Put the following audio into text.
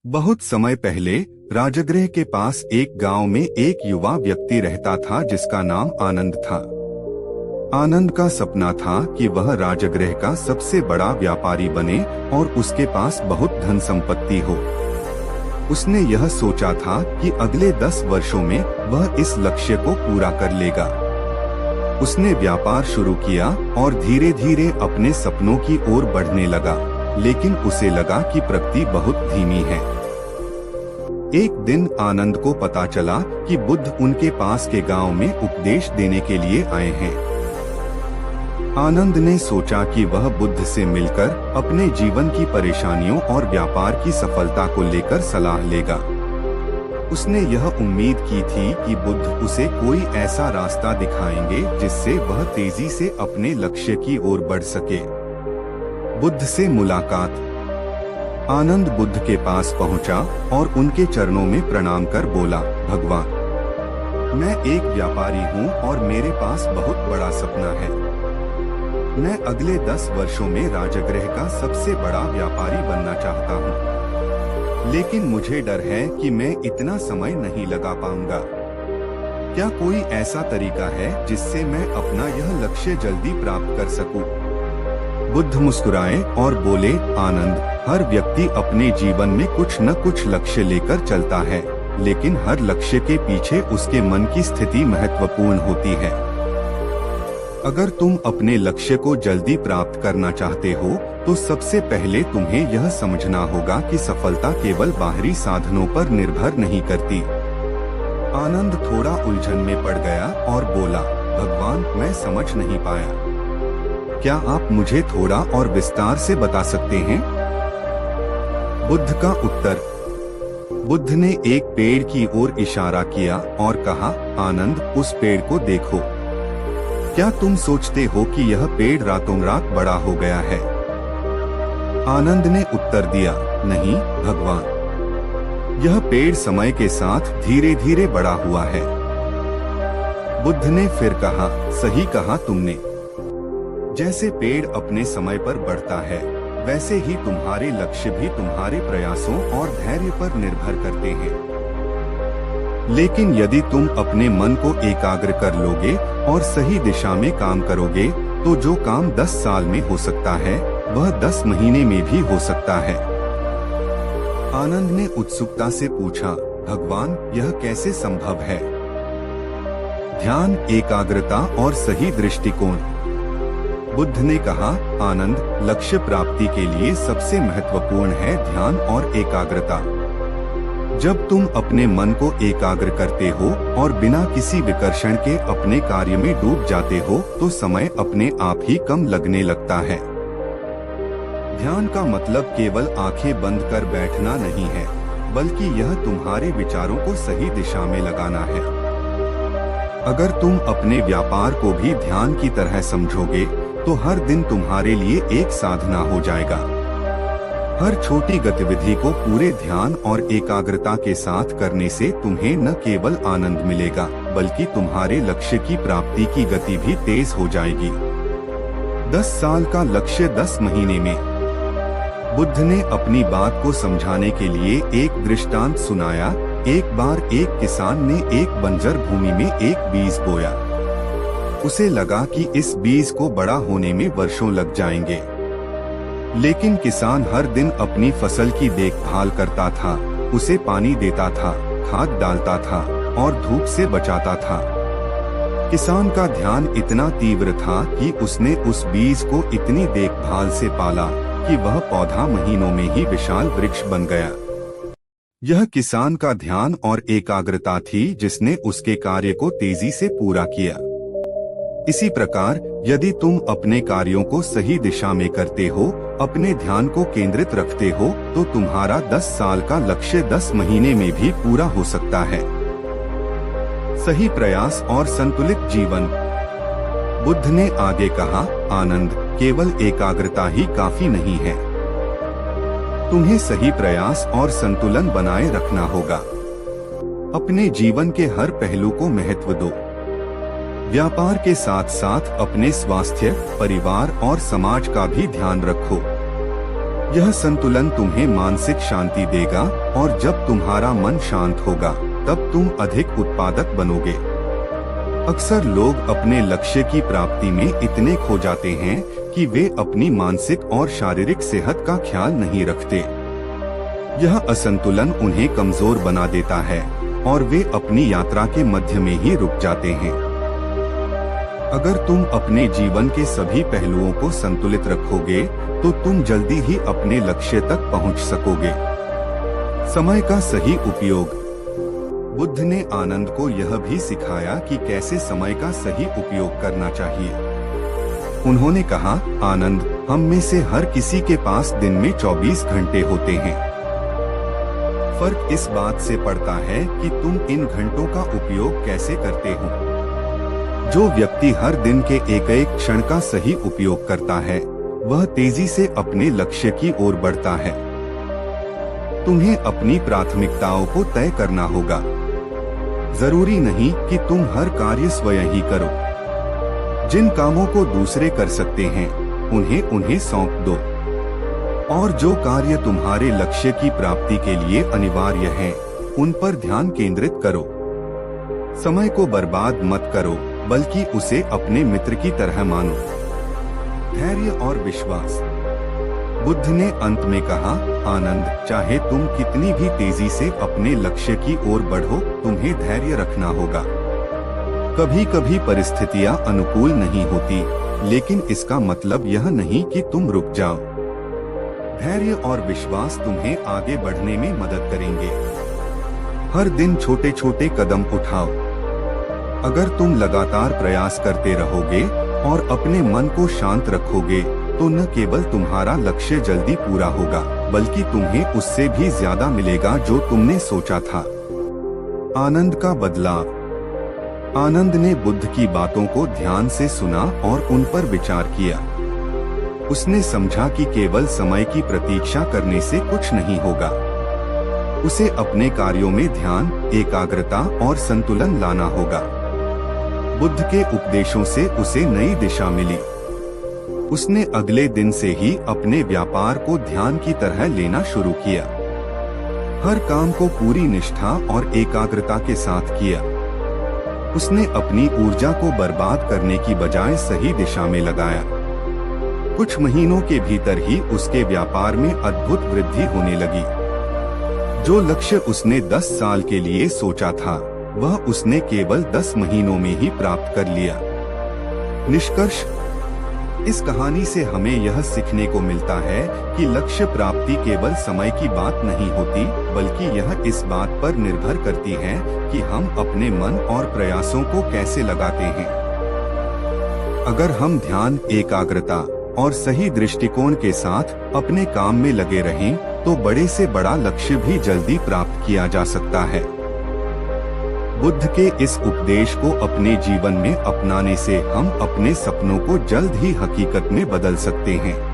बहुत समय पहले राजगृह के पास एक गांव में एक युवा व्यक्ति रहता था जिसका नाम आनंद था। आनंद का सपना था कि वह राजगृह का सबसे बड़ा व्यापारी बने और उसके पास बहुत धन संपत्ति हो। उसने यह सोचा था कि अगले 10 वर्षों में वह इस लक्ष्य को पूरा कर लेगा। उसने व्यापार शुरू किया और धीरे धीरे अपने सपनों की ओर बढ़ने लगा, लेकिन उसे लगा कि प्रगति बहुत धीमी है। एक दिन आनंद को पता चला कि बुद्ध उनके पास के गांव में उपदेश देने के लिए आए हैं। आनंद ने सोचा कि वह बुद्ध से मिलकर अपने जीवन की परेशानियों और व्यापार की सफलता को लेकर सलाह लेगा। उसने यह उम्मीद की थी कि बुद्ध उसे कोई ऐसा रास्ता दिखाएंगे जिससे वह तेजी से अपने लक्ष्य की ओर बढ़ सके। बुद्ध से मुलाकात। आनंद बुद्ध के पास पहुंचा और उनके चरणों में प्रणाम कर बोला, भगवान, मैं एक व्यापारी हूं और मेरे पास बहुत बड़ा सपना है। मैं अगले 10 वर्षों में राजगृह का सबसे बड़ा व्यापारी बनना चाहता हूं, लेकिन मुझे डर है कि मैं इतना समय नहीं लगा पाऊंगा। क्या कोई ऐसा तरीका है जिससे मैं अपना यह लक्ष्य जल्दी प्राप्त कर सकूं? बुद्ध मुस्कुराए और बोले, आनंद, हर व्यक्ति अपने जीवन में कुछ न कुछ लक्ष्य लेकर चलता है, लेकिन हर लक्ष्य के पीछे उसके मन की स्थिति महत्वपूर्ण होती है। अगर तुम अपने लक्ष्य को जल्दी प्राप्त करना चाहते हो, तो सबसे पहले तुम्हें यह समझना होगा कि सफलता केवल बाहरी साधनों पर निर्भर नहीं करती। आनंद थोड़ा उलझन में पड़ गया और बोला, भगवान, मैं समझ नहीं पाया। क्या आप मुझे थोड़ा और विस्तार से बता सकते हैं? बुद्ध का उत्तर। बुद्ध ने एक पेड़ की ओर इशारा किया और कहा, आनंद, उस पेड़ को देखो। क्या तुम सोचते हो कि यह पेड़ रातों रात बड़ा हो गया है? आनंद ने उत्तर दिया, नहीं भगवान, यह पेड़ समय के साथ धीरे धीरे बड़ा हुआ है। बुद्ध ने फिर कहा, सही कहा तुमने। जैसे पेड़ अपने समय पर बढ़ता है, वैसे ही तुम्हारे लक्ष्य भी तुम्हारे प्रयासों और धैर्य पर निर्भर करते हैं। लेकिन यदि तुम अपने मन को एकाग्र कर लोगे और सही दिशा में काम करोगे, तो जो काम 10 साल में हो सकता है, वह 10 महीने में भी हो सकता है। आनंद ने उत्सुकता से पूछा, भगवान, यह कैसे संभव है? ध्यान, एकाग्रता और सही दृष्टिकोण। बुद्ध ने कहा, आनंद, लक्ष्य प्राप्ति के लिए सबसे महत्वपूर्ण है ध्यान और एकाग्रता। जब तुम अपने मन को एकाग्र करते हो और बिना किसी विकर्षण के अपने कार्य में डूब जाते हो, तो समय अपने आप ही कम लगने लगता है। ध्यान का मतलब केवल आंखें बंद कर बैठना नहीं है, बल्कि यह तुम्हारे विचारों को सही दिशा में लगाना है। अगर तुम अपने व्यापार को भी ध्यान की तरह समझोगे, तो हर दिन तुम्हारे लिए एक साधना हो जाएगा। हर छोटी गतिविधि को पूरे ध्यान और एकाग्रता के साथ करने से तुम्हें न केवल आनंद मिलेगा, बल्कि तुम्हारे लक्ष्य की प्राप्ति की गति भी तेज हो जाएगी। 10 साल का लक्ष्य 10 महीने में। बुद्ध ने अपनी बात को समझाने के लिए एक दृष्टांत सुनाया। एक बार एक किसान ने एक बंजर भूमि में एक बीज बोया। उसे लगा कि इस बीज को बड़ा होने में वर्षों लग जाएंगे, लेकिन किसान हर दिन अपनी फसल की देखभाल करता था, उसे पानी देता था, खाद डालता था और धूप से बचाता था। किसान का ध्यान इतना तीव्र था कि उसने उस बीज को इतनी देखभाल से पाला कि वह पौधा महीनों में ही विशाल वृक्ष बन गया। यह किसान का ध्यान और एकाग्रता थी जिसने उसके कार्य को तेजी से पूरा किया। इसी प्रकार, यदि तुम अपने कार्यों को सही दिशा में करते हो, अपने ध्यान को केंद्रित रखते हो, तो तुम्हारा 10 साल का लक्ष्य 10 महीने में भी पूरा हो सकता है। सही प्रयास और संतुलित जीवन। बुद्ध ने आगे कहा, आनंद, केवल एकाग्रता ही काफी नहीं है। तुम्हें सही प्रयास और संतुलन बनाए रखना होगा। अपने जीवन के हर पहलू को महत्व दो। व्यापार के साथ साथ अपने स्वास्थ्य, परिवार और समाज का भी ध्यान रखो। यह संतुलन तुम्हें मानसिक शांति देगा और जब तुम्हारा मन शांत होगा तब तुम अधिक उत्पादक बनोगे। अक्सर लोग अपने लक्ष्य की प्राप्ति में इतने खो जाते हैं कि वे अपनी मानसिक और शारीरिक सेहत का ख्याल नहीं रखते। यह असंतुलन उन्हें कमजोर बना देता है और वे अपनी यात्रा के मध्य में ही रुक जाते हैं। अगर तुम अपने जीवन के सभी पहलुओं को संतुलित रखोगे तो तुम जल्दी ही अपने लक्ष्य तक पहुंच सकोगे। समय का सही उपयोग। बुद्ध ने आनंद को यह भी सिखाया कि कैसे समय का सही उपयोग करना चाहिए। उन्होंने कहा, आनंद, हम में से हर किसी के पास दिन में 24 घंटे होते हैं। फर्क इस बात से पड़ता है कि तुम इन घंटों का उपयोग कैसे करते हो। जो व्यक्ति हर दिन के एक एक क्षण का सही उपयोग करता है वह तेजी से अपने लक्ष्य की ओर बढ़ता है। तुम्हें अपनी प्राथमिकताओं को तय करना होगा। जरूरी नहीं कि तुम हर कार्य स्वयं ही करो। जिन कामों को दूसरे कर सकते हैं उन्हें सौंप दो और जो कार्य तुम्हारे लक्ष्य की प्राप्ति के लिए अनिवार्य हैं, उन पर ध्यान केंद्रित करो। समय को बर्बाद मत करो बल्कि उसे अपने मित्र की तरह मानो। धैर्य और विश्वास। बुद्ध ने अंत में कहा, आनंद, चाहे तुम कितनी भी तेजी से अपने लक्ष्य की ओर बढ़ो, तुम्हें धैर्य रखना होगा। कभी कभी परिस्थितियां अनुकूल नहीं होती, लेकिन इसका मतलब यह नहीं कि तुम रुक जाओ। धैर्य और विश्वास तुम्हें आगे बढ़ने में मदद करेंगे। हर दिन छोटे छोटे कदम उठाओ। अगर तुम लगातार प्रयास करते रहोगे और अपने मन को शांत रखोगे तो न केवल तुम्हारा लक्ष्य जल्दी पूरा होगा बल्कि तुम्हें उससे भी ज्यादा मिलेगा जो तुमने सोचा था। आनंद का बदलाव। आनंद ने बुद्ध की बातों को ध्यान से सुना और उन पर विचार किया। उसने समझा कि केवल समय की प्रतीक्षा करने से कुछ नहीं होगा। उसे अपने कार्यों में ध्यान, एकाग्रता और संतुलन लाना होगा। बुद्ध के उपदेशों से उसे नई दिशा मिली। उसने अगले दिन से ही अपने व्यापार को ध्यान की तरह लेना शुरू किया। हर काम को पूरी निष्ठा और एकाग्रता के साथ किया। उसने अपनी ऊर्जा को बर्बाद करने की बजाय सही दिशा में लगाया। कुछ महीनों के भीतर ही उसके व्यापार में अद्भुत वृद्धि होने लगी। जो लक्ष्य उसने 10 साल के लिए सोचा था वह उसने केवल 10 महीनों में ही प्राप्त कर लिया। निष्कर्ष। इस कहानी से हमें यह सीखने को मिलता है कि लक्ष्य प्राप्ति केवल समय की बात नहीं होती, बल्कि यह इस बात पर निर्भर करती है कि हम अपने मन और प्रयासों को कैसे लगाते हैं। अगर हम ध्यान, एकाग्रता और सही दृष्टिकोण के साथ अपने काम में लगे रहें, तो बड़े से बड़ा लक्ष्य भी जल्दी प्राप्त किया जा सकता है। बुद्ध के इस उपदेश को अपने जीवन में अपनाने से हम अपने सपनों को जल्द ही हकीकत में बदल सकते हैं।